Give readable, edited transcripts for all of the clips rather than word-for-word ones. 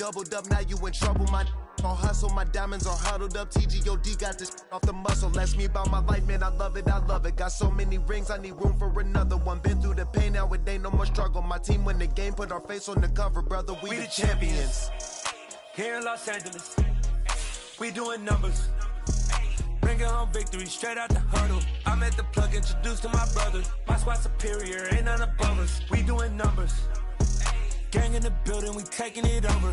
doubled up, now you in trouble. My on hustle, my diamonds are huddled up. TGOD got this off the muscle. That's me about my life, man, I love it, I love it. Got so many rings, I need room for another one. Been through the pain, now it ain't no more struggle. My team win the game, put our face on the cover, brother, we the champions. Here in Los Angeles, we doing numbers. Bringing home victory straight out the huddle. I'm at the plug, introduced to my brother. My squad superior, ain't none above us. We doing numbers. Gang in the building, we taking it over.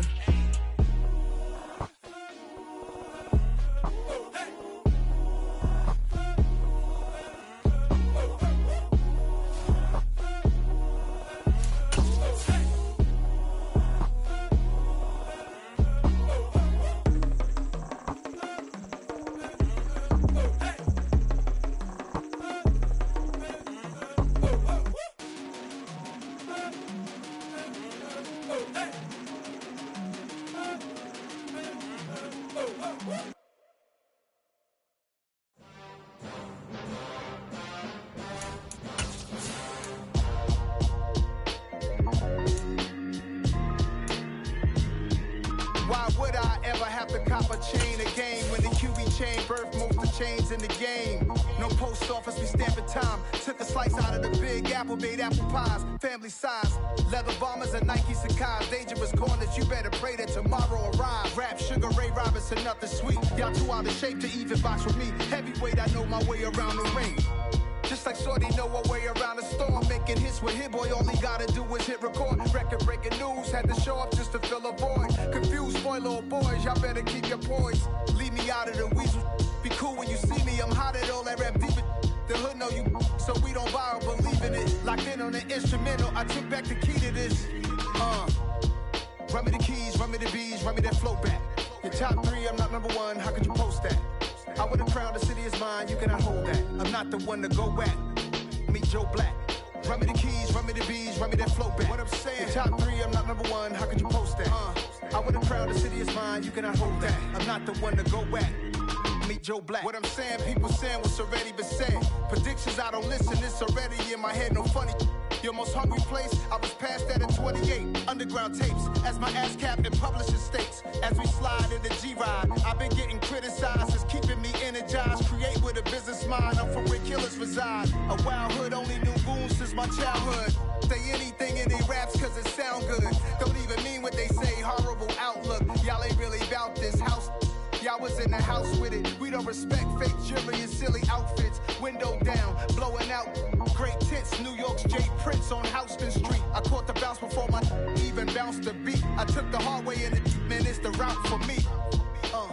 Why would I ever have to cop a chain again when the QB chain birthed most of the chains in the game? No post office, we stamping time. Took a slice out of the big apple, made apple pies, family size. Leather bombers and Nike Sacai's. Dangerous corners, you better pray that tomorrow arrives. Rap, Sugar Ray Robinson, nothing sweet. Y'all too out of shape to even box with me. Heavyweight, I know my way around the ring. Just like Shorty know her way around the storm. Making hits with Hit Boy, all he gotta do is hit record. Record-breaking news, had to show up just to fill a void. Confused, spoiled boys, y'all better keep your poise. Leave me out of the weasel. Be cool when you see me, I'm hot at all that rap deep. The hood know you, so we don't borrow, believe in it. Locked in on the instrumental, I took back the key to this. Run me the keys, run me the bees, run me that flow back. Your top three, I'm not number one, how could you post that? I would've crowned the city is mine, you cannot hold that. I'm not the one to go back. Meet Joe Black. Run me the keys, run me the bees, run me that flow back. What I'm saying, your top three, I'm not number one, how could you post that? I would've crowned the city is mine, you cannot hold that. I'm not the one to go back. Meet Joe Black. What I'm saying, people saying what's already been said. Predictions, I don't listen, it's already in my head, no funny. Your most hungry place, I was past that in 28. Underground tapes, as my ass cap in publishing states. As we slide in the G-Ride, I've been getting criticized, it's keeping me energized. Create with a business mind, I'm from where killers reside. A wild hood, only knew goons since my childhood. Say anything in they raps cause it sound good. Don't even mean what they say, horrible outlook. Y'all ain't really about this house. Y'all was in the house with it. We don't respect fake jewelry and silly outfits. Window down, blowing out. Great tits, New York's J. Prince on Houston Street. I caught the bounce before my even bounced the beat. I took the hard way in it, man, it's the route for me.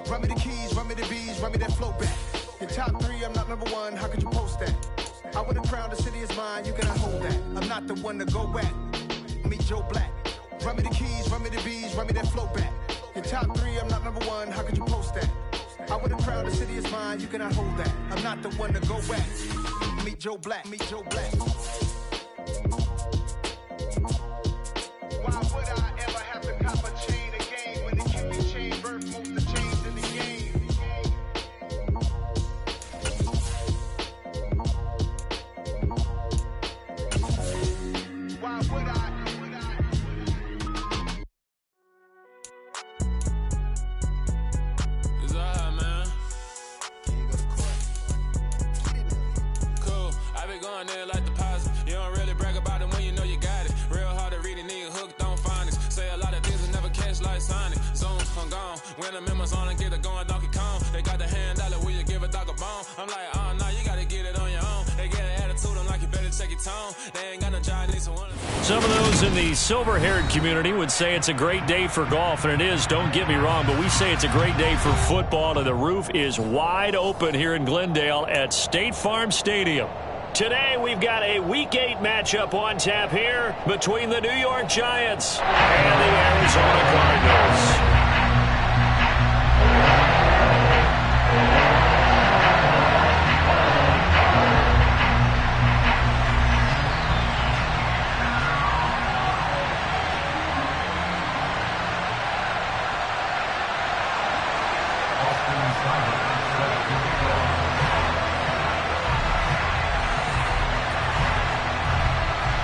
Run me the keys, run me the bees, run me that flow back. Your top three, I'm not number one, how could you post that? I would've crowned the city is mine, you cannot hold that. I'm not the one to go back. Meet Joe Black. Run me the keys, run me the bees, run me that flow back. Your top three, I'm not number one, how could you post that? I would've crowned the city is mine, you cannot hold that. I'm not the one to go back. Meet Joe Black, meet Joe Black. Why would I ever have to cop a chain again when the QB chain birthed most of the chains in the game? Why would I? Going there like deposit. You don't really brag about it when you know you got it. Real hard to read a nigga hooked on phonics. Say a lot of things and never catch like Sonic. Zones, I'm gone. When the members on and get it going Donkey Kong. They got the hand dollar, will you give a dog a bone? I'm like, oh no, you gotta get it on your own. They get an attitude, I'm like, you better check your tone. They ain't got no job, need someone. Some of those in the silver-haired community would say it's a great day for golf, and it is, don't get me wrong, but we say it's a great day for football, and the roof is wide open here in Glendale at State Farm Stadium. Today, we've got a Week 8 matchup on tap here between the New York Giants and the Arizona Cardinals.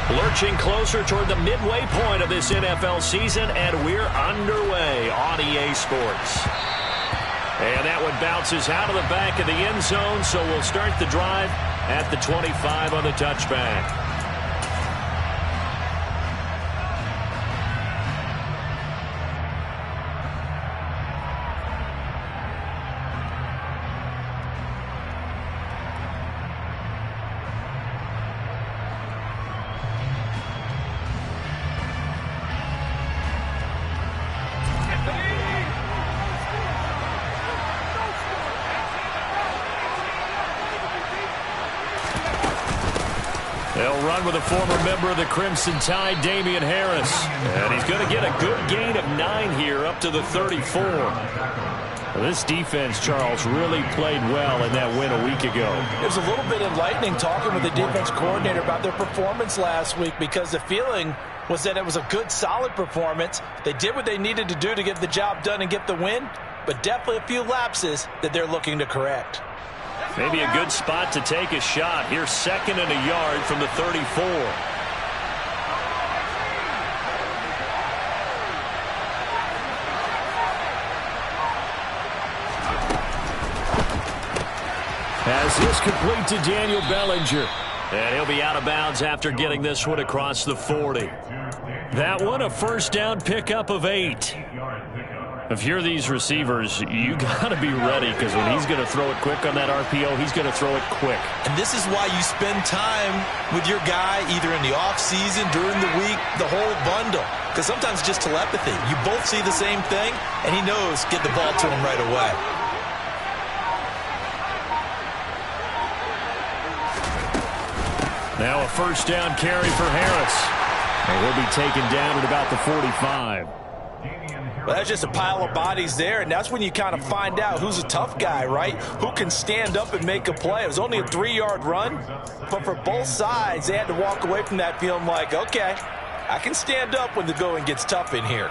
Lurching closer toward the midway point of this NFL season, and we're underway. EA Sports. And that one bounces out of the back of the end zone, so we'll start the drive at the 25 on the touchback. They'll run with a former member of the Crimson Tide, Damian Harris. And he's going to get a good gain of 9 here up to the 34. This defense, Charles, really played well in that win a week ago. It was a little bit enlightening talking with the defense coordinator about their performance last week, because the feeling was that it was a good, solid performance. They did what they needed to do to get the job done and get the win, but definitely a few lapses that they're looking to correct. Maybe a good spot to take a shot. Here's 2nd and a yard from the 34. Pass is complete to Daniel Bellinger. And he'll be out of bounds after getting this one across the 40. That one a first down pickup of 8. If you're these receivers, you got to be ready, because when he's going to throw it quick on that RPO, he's going to throw it quick. And this is why you spend time with your guy either in the offseason, during the week, the whole bundle. Because sometimes it's just telepathy. You both see the same thing, and he knows get the ball to him right away. Now a first down carry for Harris. And he'll be taken down at about the 45. Well, that's just a pile of bodies there, and that's when you kind of find out who's a tough guy, right? Who can stand up and make a play. It was only a 3-yard run, but for both sides, they had to walk away from that feeling like, okay, I can stand up when the going gets tough in here.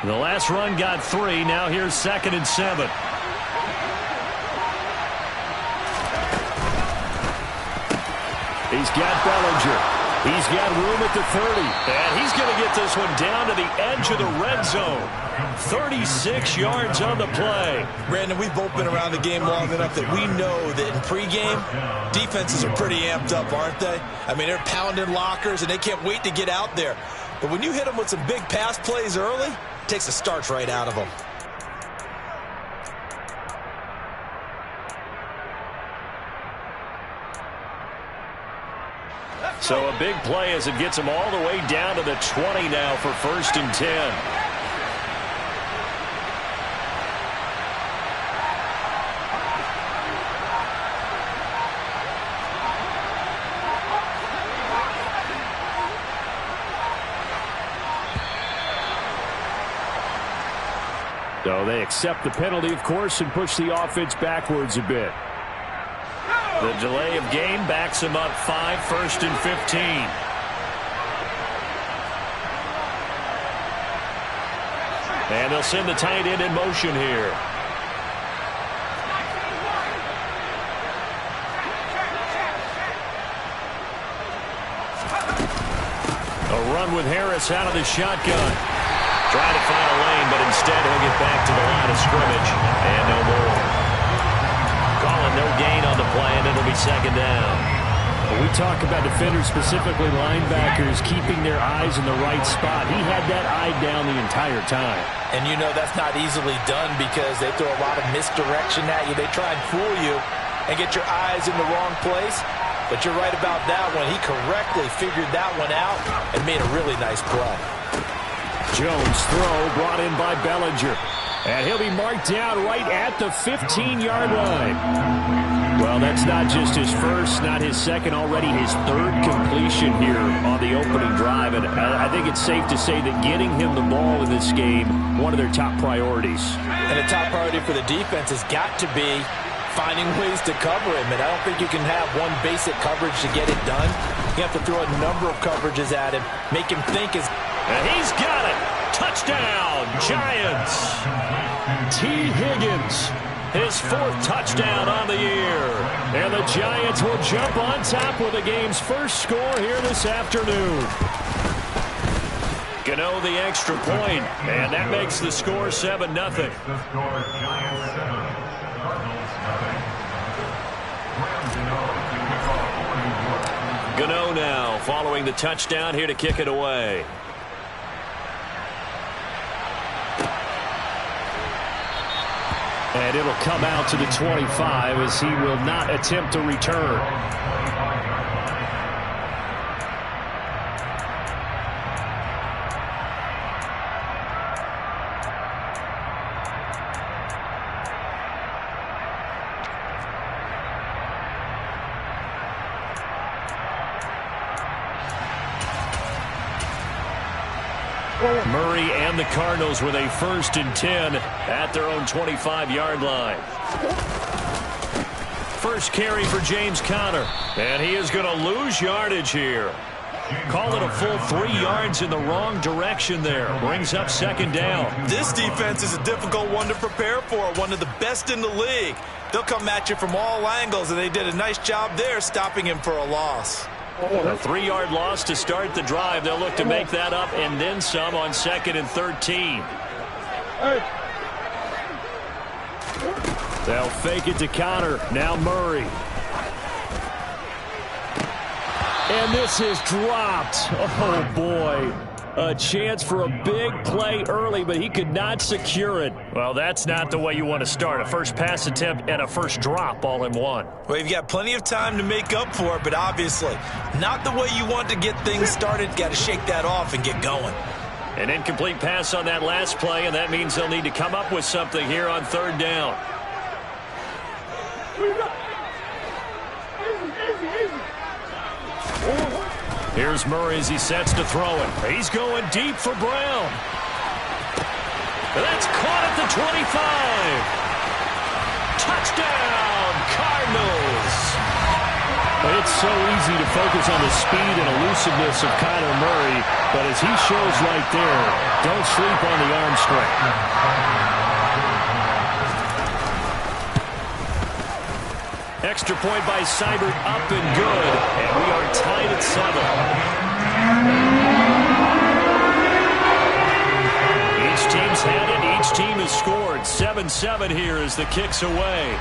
The last run got 3. Now here's 2nd and 7. He's got Bellinger. He's got room at the 30. And he's going to get this one down to the edge of the red zone. 36 yards on the play. Brandon, we've both been around the game long enough that we know that in pregame, defenses are pretty amped up, aren't they? I mean, they're pounding lockers, and they can't wait to get out there. But when you hit them with some big pass plays early, it takes the starch right out of them. So a big play as it gets him all the way down to the 20 now for 1st and 10. So they accept the penalty, of course, and push the offense backwards a bit. The delay of game backs him up 5, 1st and 15. And they'll send the tight end in motion here. A run with Harris out of the shotgun. Trying to find a lane, but instead he'll get back to the line of scrimmage. And no more. Calling no gain on the play, and it'll be 2nd down. When we talk about defenders, specifically linebackers, keeping their eyes in the right spot, he had that eye down the entire time. And you know that's not easily done because they throw a lot of misdirection at you. They try and fool you and get your eyes in the wrong place. But you're right about that one. He correctly figured that one out and made a really nice play. Jones' throw brought in by Bellinger. And he'll be marked down right at the 15-yard line. Well, that's not just his first, not his second, already his 3rd completion here on the opening drive. And I think it's safe to say that getting him the ball in this game, one of their top priorities. And the top priority for the defense has got to be finding ways to cover him. And I don't think you can have one basic coverage to get it done. You have to throw a number of coverages at him, make him think. And he's got it. Touchdown, Giants. T. Higgins, his 4th touchdown on the year. And the Giants will jump on top with the game's first score here this afternoon. Gano the extra point, and that makes the score 7-0. Gano now following the touchdown here to kick it away. And it'll come out to the 25 as he will not attempt to return. Murray and the Cardinals with a 1st and 10 at their own 25-yard line. First carry for James Conner, and he is going to lose yardage here. Call it a full 3 yards in the wrong direction there. Brings up 2nd down. This defense is a difficult one to prepare for, one of the best in the league. They'll come at you from all angles, and they did a nice job there stopping him for a loss. A 3-yard loss to start the drive. They'll look to make that up and then some on 2nd and 13. They'll fake it to Conner. Now Murray. And this is dropped. Oh, boy. A chance for a big play early, but he could not secure it. Well, that's not the way you want to start. A first pass attempt and a first drop all in one. Well, you've got plenty of time to make up for it, but obviously not the way you want to get things started. Got to shake that off and get going. An incomplete pass on that last play, and that means they'll need to come up with something here on 3rd down. Here's Murray as he sets to throw it. He's going deep for Brown. That's caught at the 25. Touchdown, Cardinals. It's so easy to focus on the speed and elusiveness of Kyler Murray, but as he shows right there, don't sleep on the arm strength. Extra point by Seibert, up and good, and we are tied at 7. Each team's had it, each team has scored. 7-7 here as the kick's away.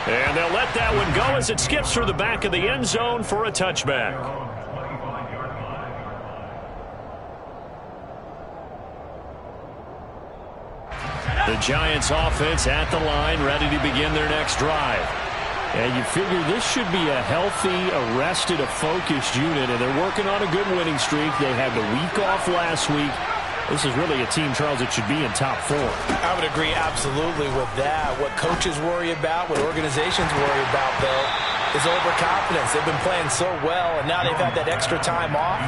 And they'll let that one go as it skips through the back of the end zone for a touchback. The Giants offense at the line, ready to begin their next drive. And you figure this should be a healthy, arrested, a focused unit, and they're working on a good winning streak. They had the week off last week. This is really a team, Charles, that should be in top 4. I would agree absolutely with that. What coaches worry about, what organizations worry about, though, is overconfidence. They've been playing so well, and now they've had that extra time off.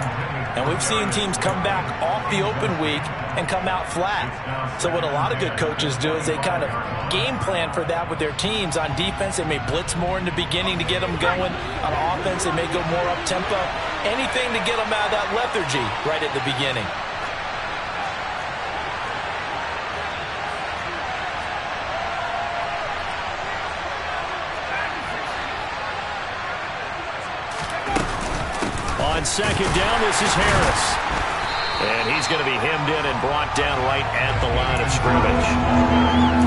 And we've seen teams come back off the open week and come out flat. So what a lot of good coaches do is they kind of game plan for that with their teams. On defense, they may blitz more in the beginning to get them going. On offense, they may go more up-tempo. Anything to get them out of that lethargy right at the beginning. On 2nd down, this is Harris. And he's going to be hemmed in and brought down right at the line of scrimmage.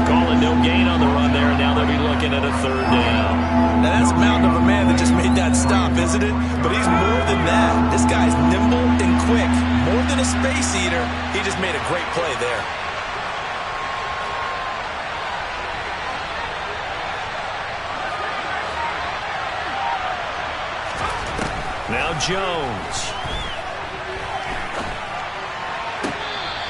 Calling no gain on the run there, and now they'll be looking at a 3rd down. Now that's a mountain of a man that just made that stop, isn't it? But he's more than that. This guy's nimble and quick. More than a space eater, he just made a great play there. Now Jones.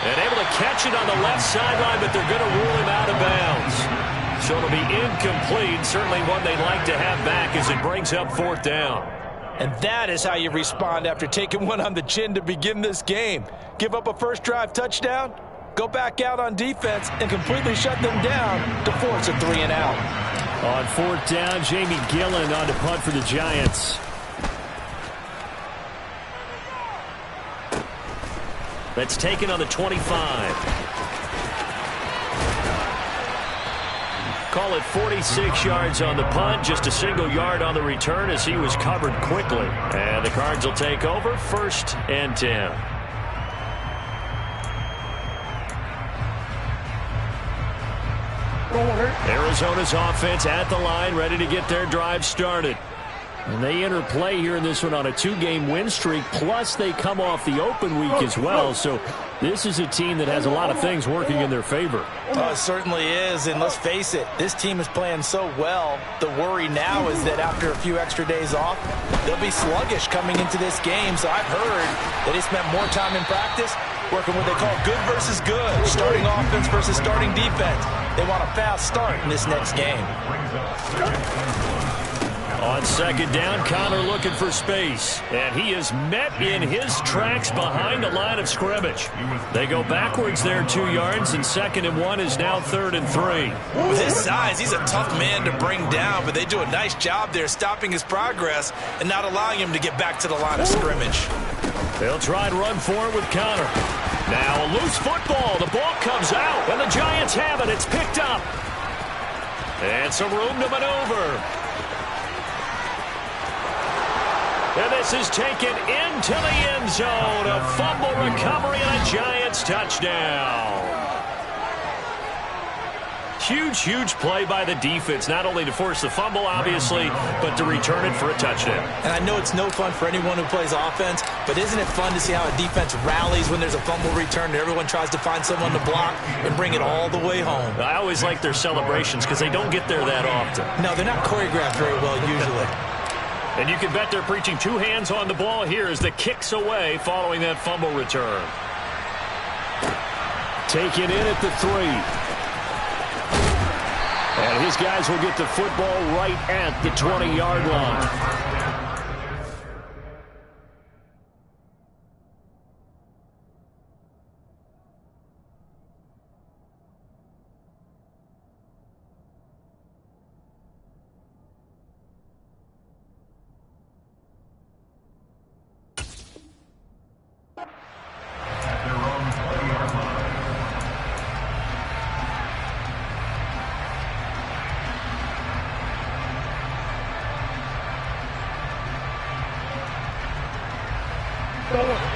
And able to catch it on the left sideline, but they're going to rule him out of bounds. So it'll be incomplete. Certainly one they'd like to have back as it brings up 4th down. And that is how you respond after taking one on the chin to begin this game. Give up a first drive touchdown, go back out on defense, and completely shut them down to force a 3-and-out. On 4th down, Jamie Gillen on to punt for the Giants. That's taken on the 25. Call it 46 yards on the punt, just a single yard on the return as he was covered quickly. And the Cards will take over 1st and 10. Arizona's offense at the line, ready to get their drive started. And they enter play here in this one on a 2-game win streak, plus they come off the open week as well. So this is a team that has a lot of things working in their favor. Oh, it certainly is, and let's face it, this team is playing so well. The worry now is that after a few extra days off, they'll be sluggish coming into this game. So I've heard that they spent more time in practice working what they call good versus good, starting offense versus starting defense. They want a fast start in this next game. On 2nd down, Connor looking for space. And he is met in his tracks behind the line of scrimmage. They go backwards there 2 yards, and 2nd and 1 is now 3rd and 3. With his size, he's a tough man to bring down, but they do a nice job there stopping his progress and not allowing him to get back to the line of scrimmage. They'll try and run for it with Connor. Now a loose football. The ball comes out, and the Giants have it. It's picked up. And some room to maneuver. And this is taken into the end zone. A fumble recovery and a Giants touchdown. Huge play by the defense, not only to force the fumble, obviously, but to return it for a touchdown. And I know it's no fun for anyone who plays offense, but isn't it fun to see how a defense rallies when there's a fumble return and everyone tries to find someone to block and bring it all the way home? I always like their celebrations because they don't get there that often. No, they're not choreographed very well usually. And you can bet they're preaching 2 hands on the ball here as the kick's away following that fumble return. Taken in at the 3. And his guys will get the football right at the 20-yard line.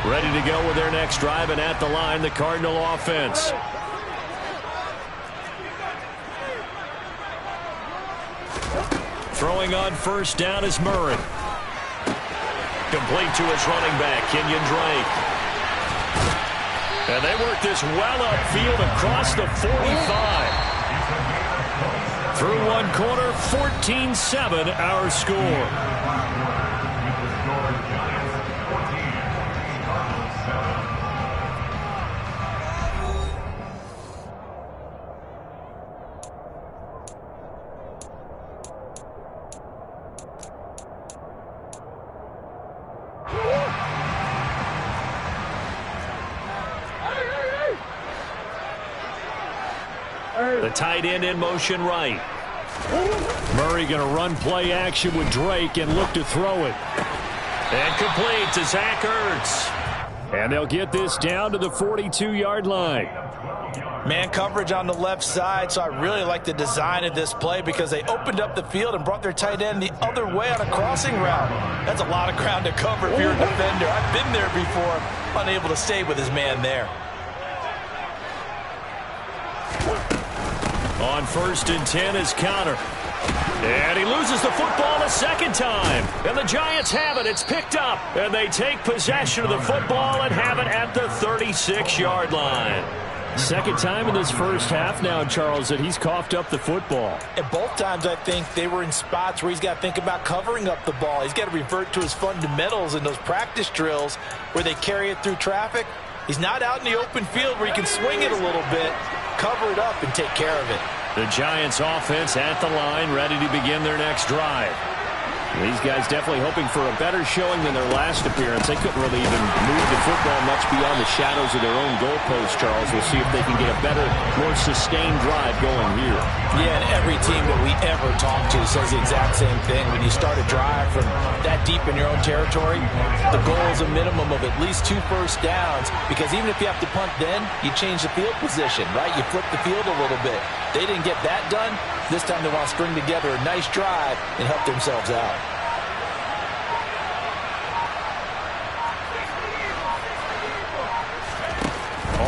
Ready to go with their next drive, and at the line, the Cardinal offense. Throwing on 1st down is Murray. Complete to his running back, Kenyon Drake. And they work this well upfield across the 45. Through one quarter, 14-7 our score. The tight end in motion right. Murray going to run play action with Drake and look to throw it. And complete to Zach Ertz. And they'll get this down to the 42-yard line. Man coverage on the left side, so I really like the design of this play because they opened up the field and brought their tight end the other way on a crossing route. That's a lot of ground to cover if you're a defender. I've been there before, unable to stay with his man there. On 1st and 10 is Connor. And he loses the football a second time. And the Giants have it. It's picked up. And they take possession of the football and have it at the 36-yard line. Second time in this first half now, Charles, that he's coughed up the football. And both times I think they were in spots where he's got to think about covering up the ball. He's got to revert to his fundamentals in those practice drills where they carry it through traffic. He's not out in the open field where he can swing it a little bit, cover it up, and take care of it. The Giants offense at the line, ready to begin their next drive. These guys definitely hoping for a better showing than their last appearance. They couldn't really even move the football much beyond the shadows of their own goalpost, Charles. We'll see if they can get a better, more sustained drive going here. Yeah, and every team that we ever talk to says the exact same thing. When you start a drive from that deep in your own territory, the goal is a minimum of at least 2 first downs, because even if you have to punt then, you change the field position, right? You flip the field a little bit. They didn't get that done. This time they want to string together a nice drive and help themselves out.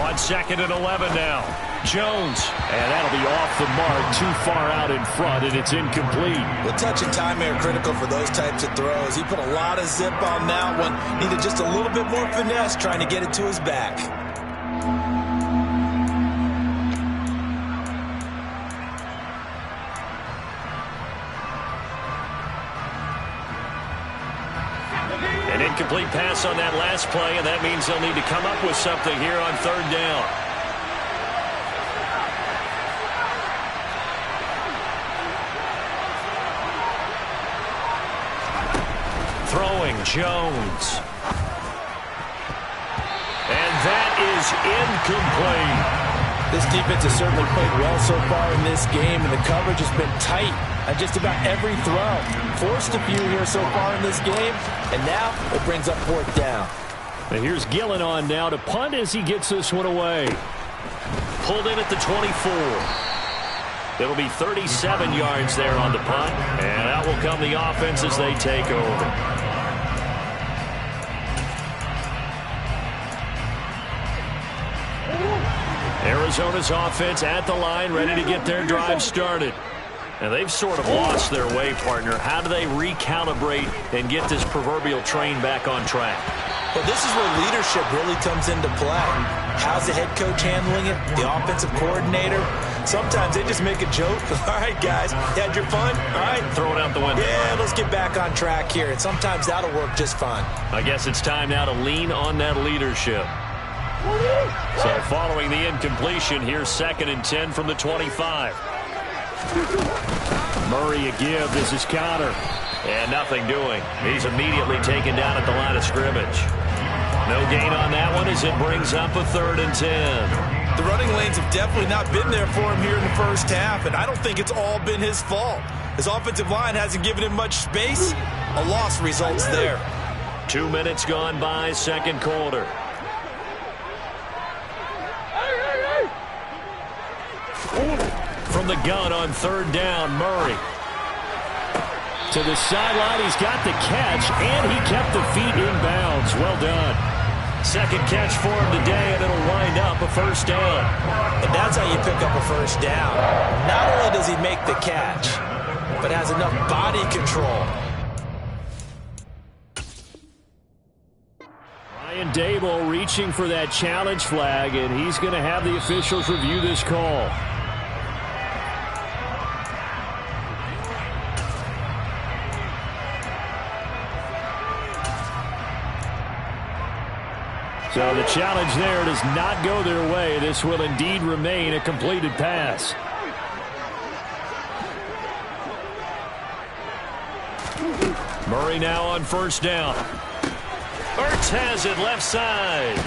On 2nd and 11 now. Jones, and that'll be off the mark, too far out in front, and it's incomplete. Well, touch and timing are critical for those types of throws. He put a lot of zip on that one. Needed just a little bit more finesse trying to get it to his back. An incomplete pass on that last play, and that means they'll need to come up with something here on 3rd down. Throwing, Jones. And that is incomplete. This defense has certainly played well so far in this game, and the coverage has been tight on just about every throw. Forced a few here so far in this game, and now it brings up 4th down. And here's Gillen on now to punt as he gets this one away. Pulled in at the 24. It'll be 37 yards there on the punt, and out will come the offense as they take over. Arizona's offense at the line, ready to get their drive started. And they've sort of lost their way, partner. How do they recalibrate and get this proverbial train back on track? Well, this is where leadership really comes into play. How's the head coach handling it? The offensive coordinator? Sometimes they just make a joke. All right, guys, you had your fun? All right. Throw it out the window. Yeah, let's get back on track here. And sometimes that'll work just fine. I guess it's time now to lean on that leadership. So following the incompletion, here's 2nd and 10 from the 25. Murray a give. This is counter. And nothing doing. He's immediately taken down at the line of scrimmage. No gain on that one as it brings up a 3rd and 10. The running lanes have definitely not been there for him here in the first half, and I don't think it's all been his fault. His offensive line hasn't given him much space. A loss results there. 2 minutes gone by, 2nd quarter. From the gun on 3rd down, Murray. To the sideline, he's got the catch, and he kept the feet in bounds. Well done. 2nd catch for him today, and it'll wind up a 1st down. And that's how you pick up a 1st down. Not only does he make the catch, but has enough body control. Ryan Dable reaching for that challenge flag, and he's going to have the officials review this call. So the challenge there does not go their way. This will indeed remain a completed pass. Murray now on 1st down. Ertz has it left side.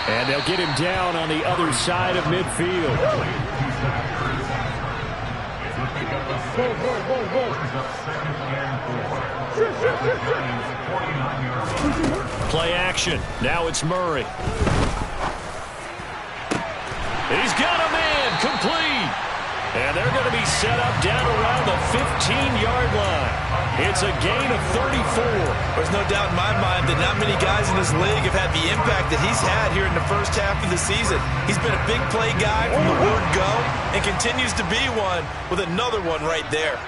And they'll get him down on the other side of midfield. Play action. Now it's Murray. He's got a man complete. And they're going to be set up down around the 15-yard line. It's a gain of 34. There's no doubt in my mind that not many guys in this league have had the impact that he's had here in the first half of the season. He's been a big play guy from the word go and continues to be one with another one right there.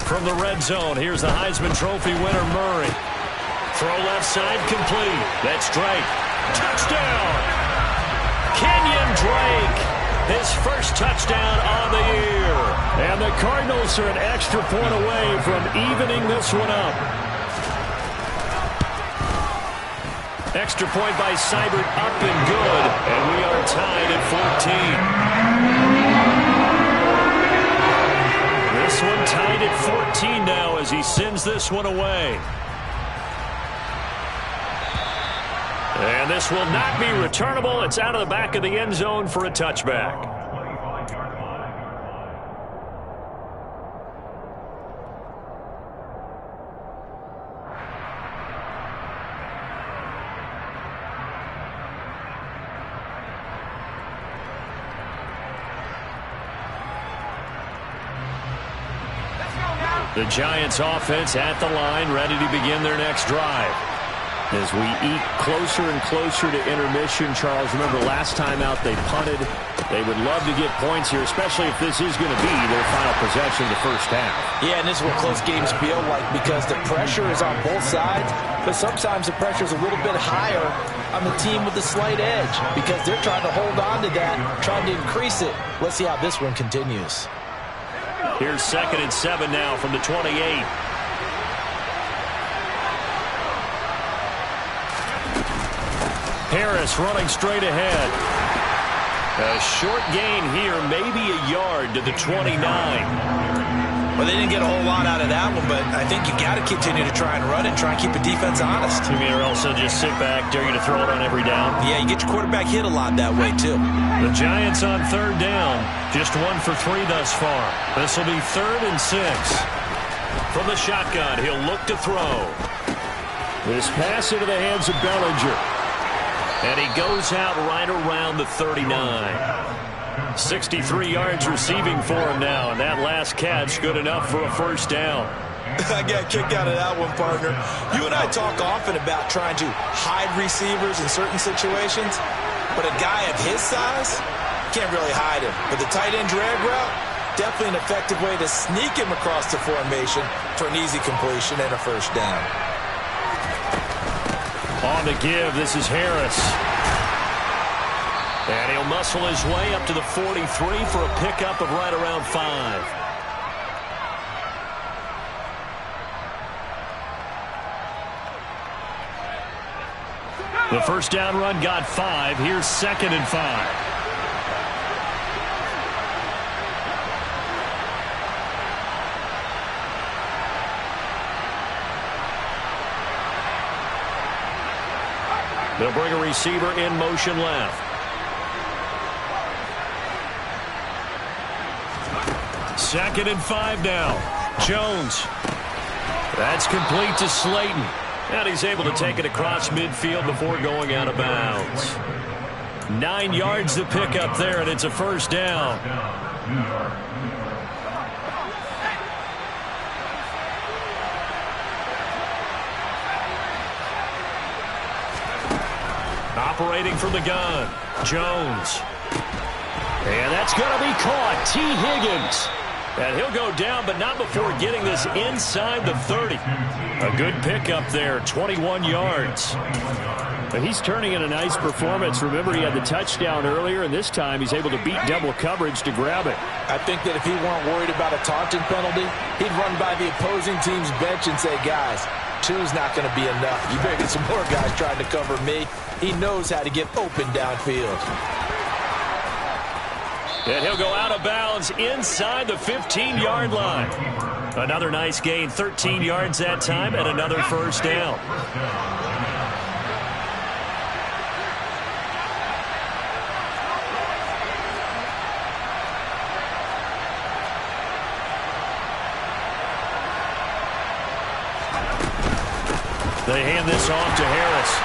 From the red zone, here's the Heisman Trophy winner, Murray. Throw left side complete. That's Drake. Touchdown! Kenyon Drake, his first touchdown on the year. And the Cardinals are an extra point away from evening this one up. Extra point by Seibert, up and good. And we are tied at 14. This one tied at 14 now as he sends this one away. And this will not be returnable. It's out of the back of the end zone for a touchback. The Giants offense at the line, ready to begin their next drive. As we eat closer and closer to intermission, Charles, remember last time out they punted. They would love to get points here, especially if this is going to be their final possession of the first half. Yeah, and this is what close games feel like because the pressure is on both sides, but sometimes the pressure is a little bit higher on the team with the slight edge because they're trying to hold on to that, trying to increase it. Let's see how this one continues. Here's 2nd and 7 now from the 28. Harris running straight ahead. A short gain here, maybe a yard to the 29. Well, they didn't get a whole lot out of that one, but I think you got to continue to try and run and try and keep the defense honest. You mean or else they'll just sit back, dare you to throw it on every down? Yeah, you get your quarterback hit a lot that way, too. The Giants on 3rd down. Just 1 for 3 thus far. This will be 3rd and 6. From the shotgun, he'll look to throw. This pass into the hands of Bellinger. And he goes out right around the 39. 63 yards receiving for him now, and that last catch good enough for a first down. I got a kick out of that one, partner. You and I talk often about trying to hide receivers in certain situations, but a guy of his size can't really hide him. But the tight end drag route, definitely an effective way to sneak him across the formation for an easy completion and a first down. On the give, this is Harris. And he'll muscle his way up to the 43 for a pickup of right around 5. The first down run got 5. Here's 2nd and 5. They'll bring a receiver in motion left. Second and 5 now. Jones. That's complete to Slayton. And he's able to take it across midfield before going out of bounds. 9 yards to pick up there, and it's a first down. Operating from the gun, Jones. And that's going to be caught. T. Higgins. And he'll go down, but not before getting this inside the 30. A good pickup there, 21 yards. But he's turning in a nice performance. Remember, he had the touchdown earlier, and this time he's able to beat double coverage to grab it. I think that if he weren't worried about a taunting penalty, he'd run by the opposing team's bench and say, guys, 2's not going to be enough. You better get some more guys trying to cover me. He knows how to get open downfield. And he'll go out of bounds inside the 15-yard line. Another nice gain, 13 yards that time, and another first down. They hand this off to Harris.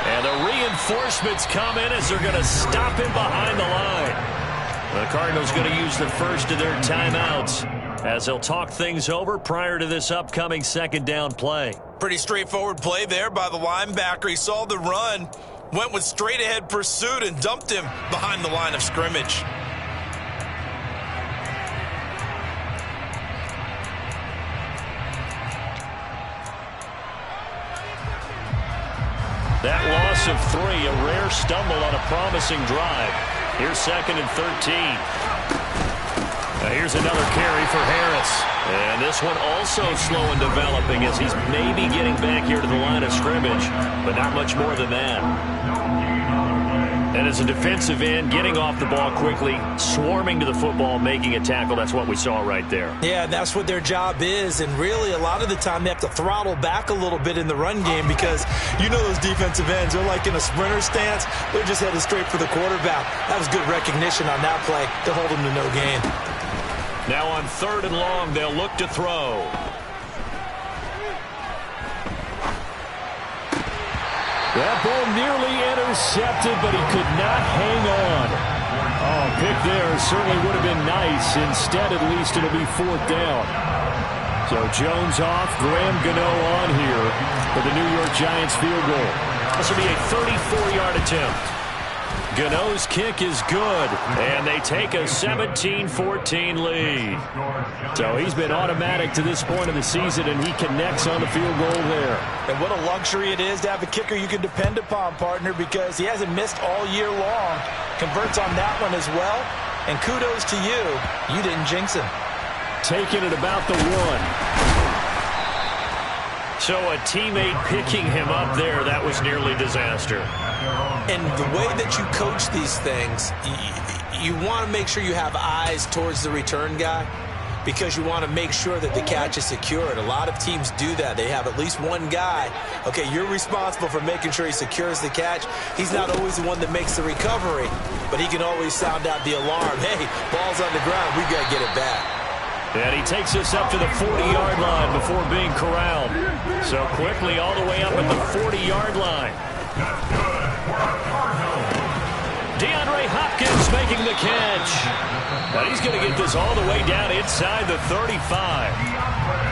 And the reinforcements come in as they're going to stop him behind the line. The Cardinals going to use the first of their timeouts as they'll talk things over prior to this upcoming second down play. Pretty straightforward play there by the linebacker. He saw the run, went with straight ahead pursuit and dumped him behind the line of scrimmage. That loss of 3, a rare stumble on a promising drive. Here's 2nd and 13. Now here's another carry for Harris. pass. And this one also slow in developing as he's maybe getting back here to the line of scrimmage, but not much more than that. And as a defensive end, getting off the ball quickly, swarming to the football, making a tackle, that's what we saw right there. Yeah, that's what their job is, and really a lot of the time they have to throttle back a little bit in the run game because you know those defensive ends, they're like in a sprinter stance. They're just headed straight for the quarterback. That was good recognition on that play to hold them to no gain. Now on 3rd and long, they'll look to throw. That ball nearly intercepted, but he could not hang on. Oh, pick there certainly would have been nice. Instead, at least it'll be 4th down. So Jones off, Graham Gano on here for the New York Giants field goal. This will be a 34-yard attempt. Gano's kick is good, and they take a 17-14 lead. So he's been automatic to this point of the season, and he connects on the field goal there. And what a luxury it is to have a kicker you can depend upon, partner, because he hasn't missed all year long. Converts on that one as well. And kudos to you. You didn't jinx him. Taking it about the 1. So a teammate picking him up there, that was nearly disaster. And the way that you coach these things, you want to make sure you have eyes towards the return guy because you want to make sure that the catch is secured. A lot of teams do that. They have at least one guy. Okay, you're responsible for making sure he secures the catch. He's not always the one that makes the recovery, but he can always sound out the alarm. Hey, ball's on the ground. We got to get it back. And he takes us up to the 40-yard line before being corralled. So quickly all the way up at the 40-yard line. DeAndre Hopkins making the catch. But he's going to get this all the way down inside the 35.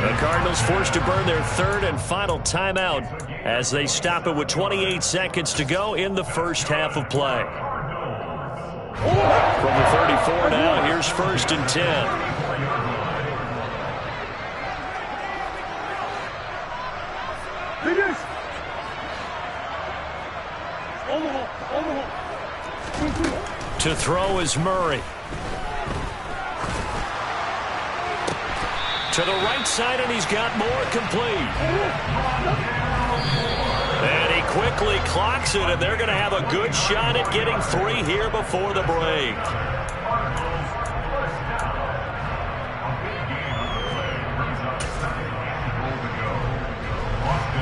The Cardinals forced to burn their 3rd and final timeout as they stop it with 28 seconds to go in the first half of play. From the 34 now, here's 1st and 10. To throw is Murray. To the right side, and he's got more complete. And he quickly clocks it, and they're going to have a good shot at getting 3 here before the break.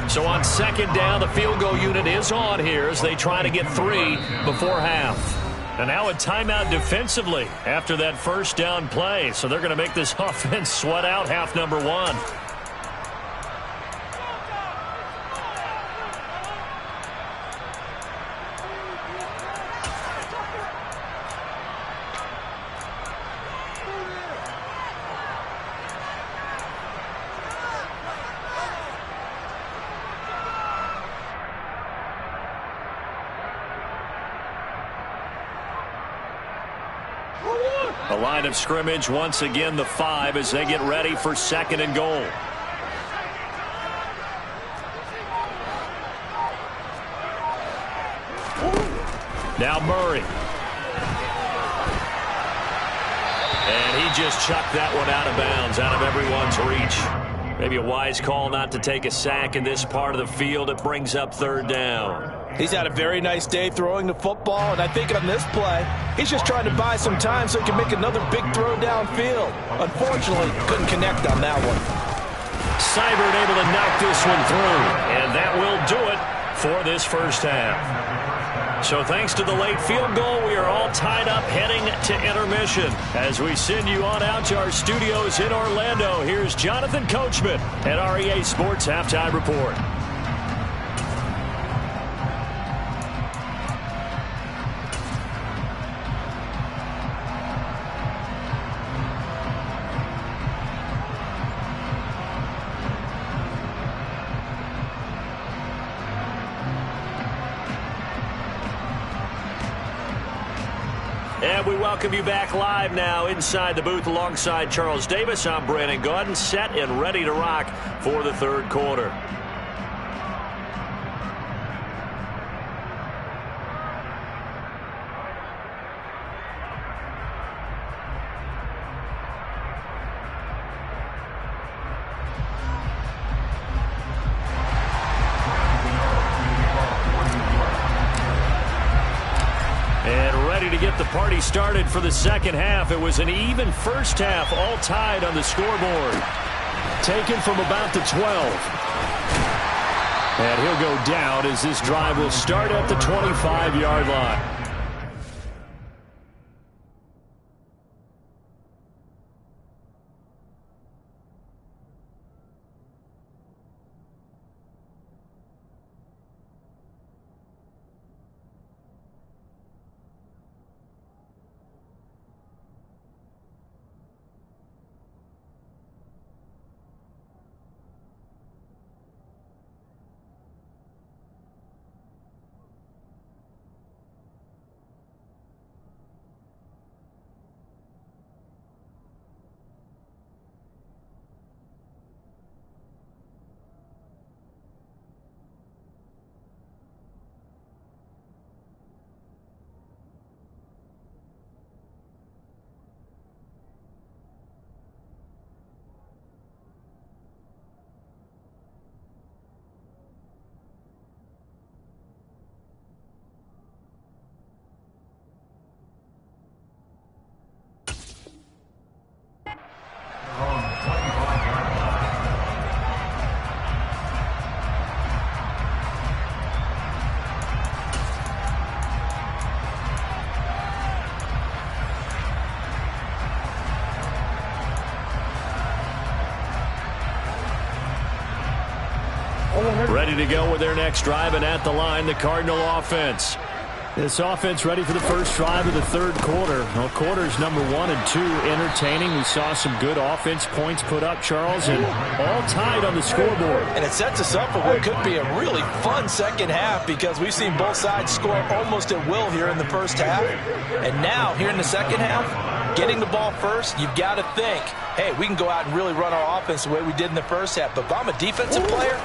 So on 2nd down, the field goal unit is on here as they try to get 3 before half. And now a timeout defensively after that 1st down play. So they're going to make this offense sweat out half number 1. The line of scrimmage once again the 5 as they get ready for 2nd and goal. Now Murray. And he just chucked that one out of bounds, out of everyone's reach. Maybe a wise call not to take a sack in this part of the field. It brings up 3rd down. He's had a very nice day throwing the football, and I think on this play, he's just trying to buy some time so he can make another big throw downfield. Unfortunately, couldn't connect on that one. Seibert able to knock this one through, and that will do it for this first half. So thanks to the late field goal, we are all tied up heading to intermission. As we send you on out to our studios in Orlando, here's Jonathan Coachman at REA Sports Halftime Report. And we welcome you back live now inside the booth alongside Charles Davis. I'm Brandon Gaudin, set and ready to rock for the 3rd quarter. get the party started for the second half. It was an even first half, all tied on the scoreboard. Taken from about the 12. And he'll go down as this drive will start at the 25-yard line. Ready to go with their next drive, and at the line, the Cardinal offense. This offense ready for the first drive of the third quarter. Well, quarters number 1 and 2 entertaining. We saw some good offense points put up, Charles, and all tied on the scoreboard. And it sets us up for what could be a really fun second half, because we've seen both sides score almost at will here in the first half. And now, here in the second half, getting the ball first, you've got to think, hey, we can go out and really run our offense the way we did in the first half. But if I'm a defensive player,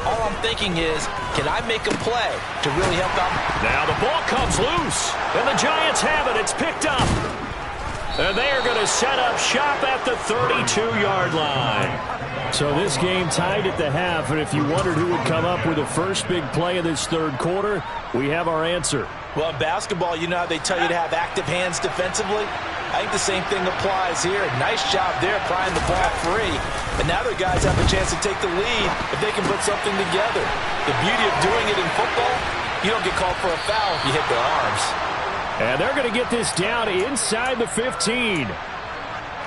all I'm thinking is, can I make a play to really help out? Now the ball comes loose, and the Giants have it. It's picked up. And they are going to set up shop at the 32-yard line. So this game tied at the half, and if you wondered who would come up with the first big play of this third quarter, we have our answer. Well, in basketball, you know how they tell you to have active hands defensively? I think the same thing applies here. Nice job there prying the ball free. And now their guys have a chance to take the lead if they can put something together. The beauty of doing it in football, you don't get called for a foul if you hit their arms. And they're going to get this down inside the 15.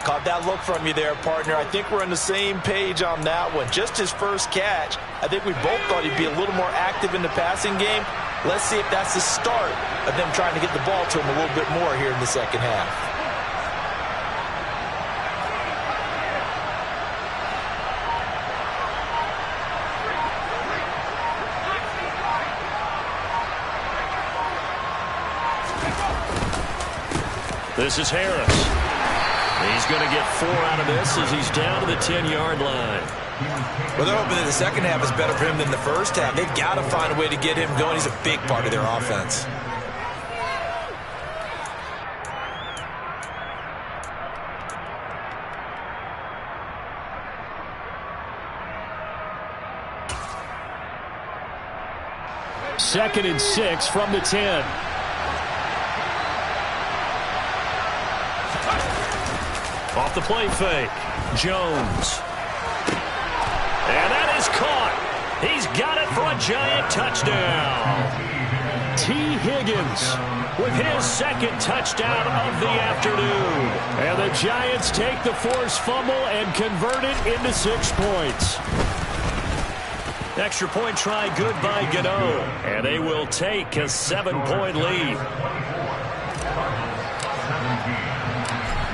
Caught that look from you there, partner. I think we're on the same page on that one. Just his first catch. I think we both thought he'd be a little more active in the passing game. Let's see if that's the start of them trying to get the ball to him a little bit more here in the second half. This is Harris. He's going to get 4 out of this as he's down to the 10-yard line. Well, they're hoping that the second half is better for him than the first half. They've got to find a way to get him going. He's a big part of their offense. Second and 6 from the 10. Off the play fake, Jones. And that is caught. He's got it for a Giant touchdown. T. Higgins with his second touchdown of the afternoon. And the Giants take the forced fumble and convert it into 6 points. Extra point try good by Gano. And they will take a 7-point lead.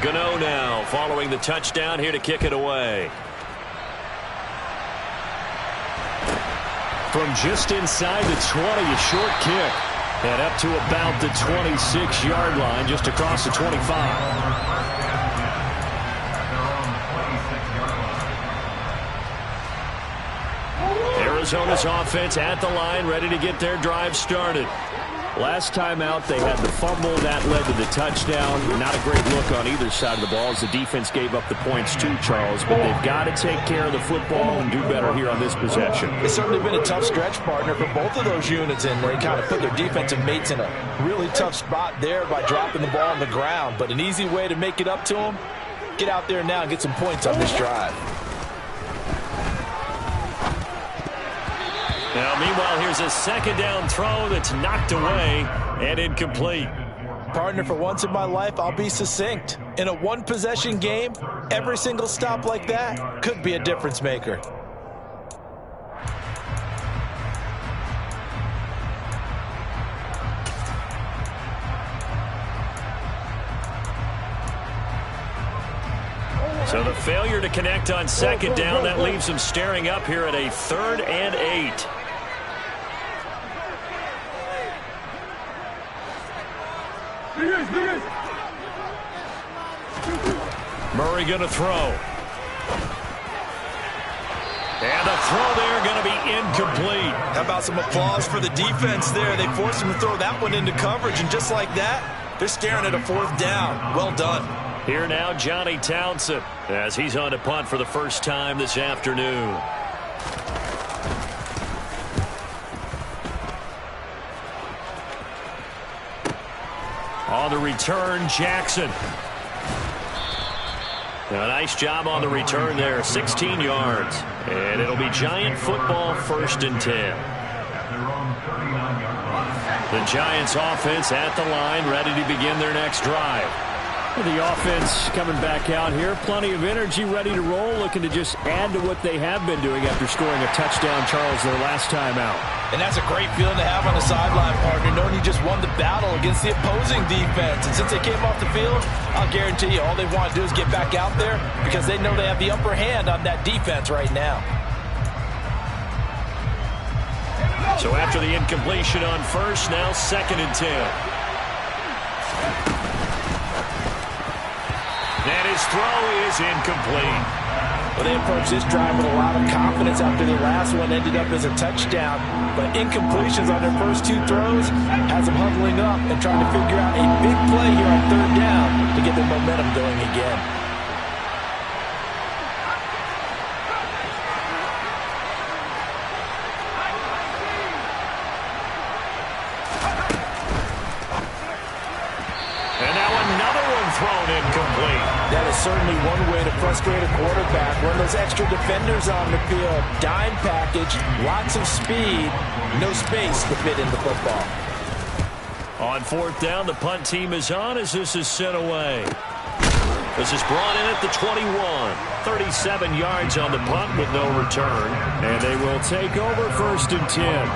Gano now following the touchdown here to kick it away. From just inside the 20, a short kick. And up to about the 26-yard line, just across the 25. Arizona's offense at the line, ready to get their drive started. Last time out, they had the fumble. That led to the touchdown. Not a great look on either side of the ball as the defense gave up the points too, Charles. But they've got to take care of the football and do better here on this possession. It's certainly been a tough stretch, partner, for both of those units, and they kind of put their defensive mates in a really tough spot there by dropping the ball on the ground. But an easy way to make it up to them, get out there now and get some points on this drive. Now, meanwhile, here's a second down throw that's knocked away and incomplete. Partner, for once in my life, I'll be succinct. In a one-possession game, every single stop like that could be a difference maker. So the failure to connect on second down, that leaves them staring up here at a 3rd and 8. Murray going to throw. And the throw there going to be incomplete. How about some applause for the defense there? They forced him to throw that one into coverage, and just like that, they're staring at a 4th down. Well done. Here now, Johnny Townsend, as he's on to punt for the first time this afternoon. On the return, Jackson. A nice job on the return there, 16 yards. And it'll be Giant football, 1st and 10. The Giants offense at the line, ready to begin their next drive. The offense coming back out here. Plenty of energy, ready to roll, looking to just add to what they have been doing after scoring a touchdown, Charles, their last time out. And that's a great feeling to have on the sideline, partner, knowing you just won the battle against the opposing defense. And since they came off the field, I'll guarantee you all they want to do is get back out there because they know they have the upper hand on that defense right now. So after the incompletion on first, now 2nd and 10. And his throw is incomplete. Well, they approached this drive with a lot of confidence after the last one ended up as a touchdown. But incompletions on their first 2 throws has them huddling up and trying to figure out a big play here on 3rd down to get their momentum going again. Thrown incomplete. That is certainly one way to frustrate a quarterback. Run those extra defenders on the field. Dime package, lots of speed, no space to fit in the football. On 4th down, the punt team is on as this is sent away. This is brought in at the 21. 37 yards on the punt with no return. And they will take over 1st and 10.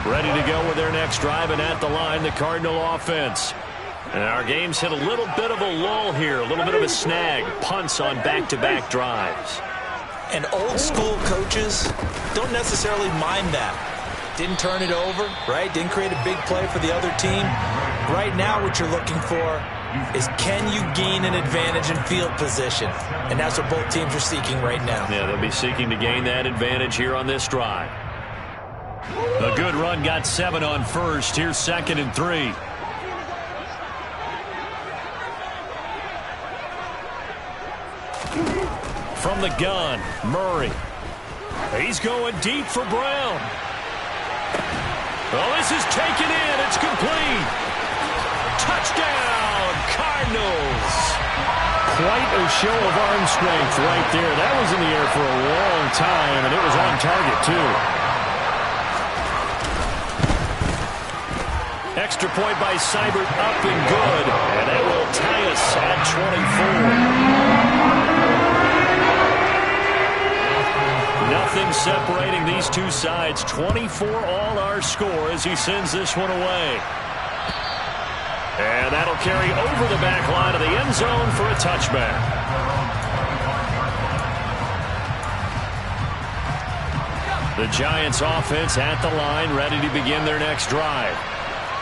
Ready to go with their next drive, and at the line, the Cardinal offense. And our game's hit a little bit of a lull here, a little bit of a snag. Punts on back-to-back drives. And old school coaches don't necessarily mind that. Didn't turn it over, right? Didn't create a big play for the other team. Right now what you're looking for is can you gain an advantage in field position? And that's what both teams are seeking right now. Yeah, they'll be seeking to gain that advantage here on this drive. A good run, got 7 on first. Here's 2nd and 3. From the gun, Murray. He's going deep for Brown. Oh, this is taken in. It's complete. Touchdown, Cardinals. Quite a show of arm strength right there. That was in the air for a long time, and it was on target, too. Extra point by Seibert, up and good. And that will tie us at 24. Nothing separating these two sides. 24 all our score as he sends this one away. And that'll carry over the back line of the end zone for a touchback. The Giants offense at the line, ready to begin their next drive.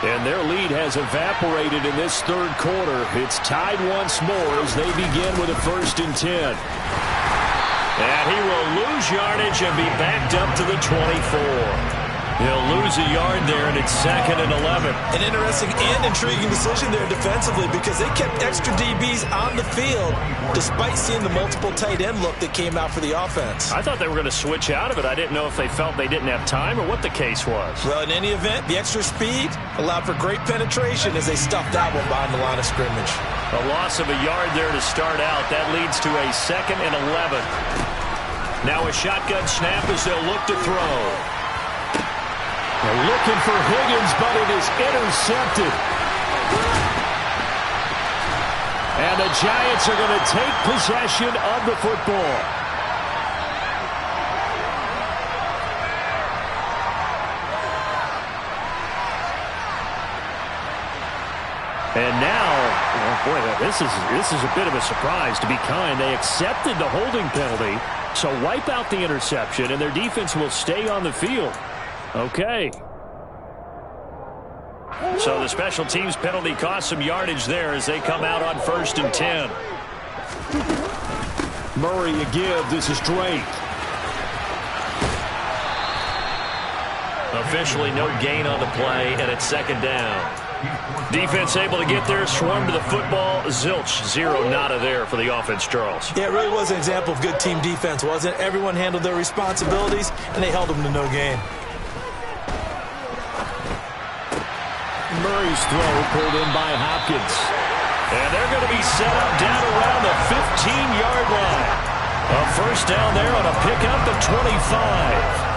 And their lead has evaporated in this 3rd quarter. It's tied once more as they begin with a 1st and 10. And he will lose yardage and be backed up to the 24. He'll lose a yard there, and it's 2nd and 11. An interesting and intriguing decision there defensively because they kept extra DBs on the field despite seeing the multiple tight end look that came out for the offense. I thought they were going to switch out of it. I didn't know if they felt they didn't have time or what the case was. Well, in any event, the extra speed allowed for great penetration as they stuffed that one behind the line of scrimmage. A loss of a yard there to start out. That leads to a 2nd and 11. Now a shotgun snap as they'll look to throw. They're looking for Higgins, but it is intercepted. And the Giants are going to take possession of the football. And now, oh boy, this is a bit of a surprise, to be kind. They accepted the holding penalty, so wipe out the interception, and their defense will stay on the field. Okay. So the special teams penalty cost some yardage there as they come out on 1st and 10. Murray a give. This is Drake. Officially no gain on the play, and it's 2nd down. Defense able to get there, swarm to the football. Zilch, 0 nada there for the offense, Charles. Yeah, it really was an example of good team defense, wasn't it? Everyone handled their responsibilities, and they held them to no gain. Murray's throw pulled in by Hopkins. And they're going to be set up down around the 15-yard line. A 1st down there on a pickup at 25.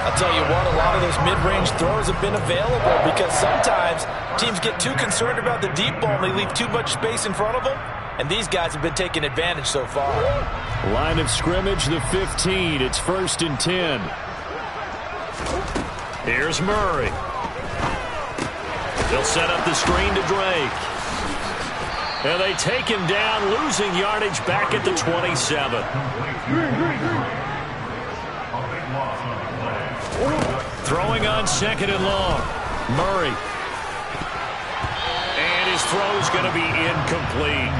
I'll tell you what, a lot of those mid-range throws have been available because sometimes teams get too concerned about the deep ball and they leave too much space in front of them, and these guys have been taking advantage so far. Line of scrimmage, the 15. It's 1st and 10. Here's Murray. They'll set up the screen to Drake. And they take him down, losing yardage back at the 27. Throwing on 2nd and long. Murray. And his throw's going to be incomplete.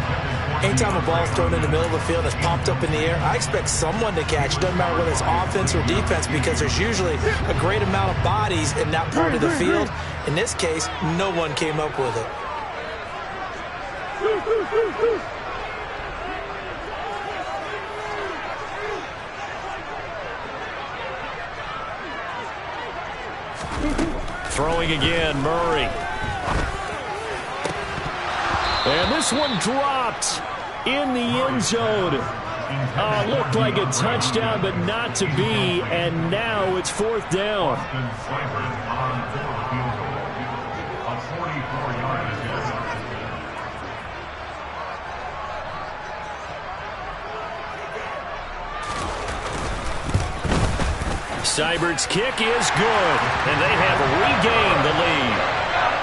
Anytime a ball's thrown in the middle of the field and it's popped up in the air, I expect someone to catch. It doesn't matter whether it's offense or defense because there's usually a great amount of bodies in that part of the field. In this case, no one came up with it. Throwing again, Murray. And this one dropped in the end zone. Looked like a touchdown, but not to be. And now it's 4th down. Seibert's kick is good, and they have regained the lead.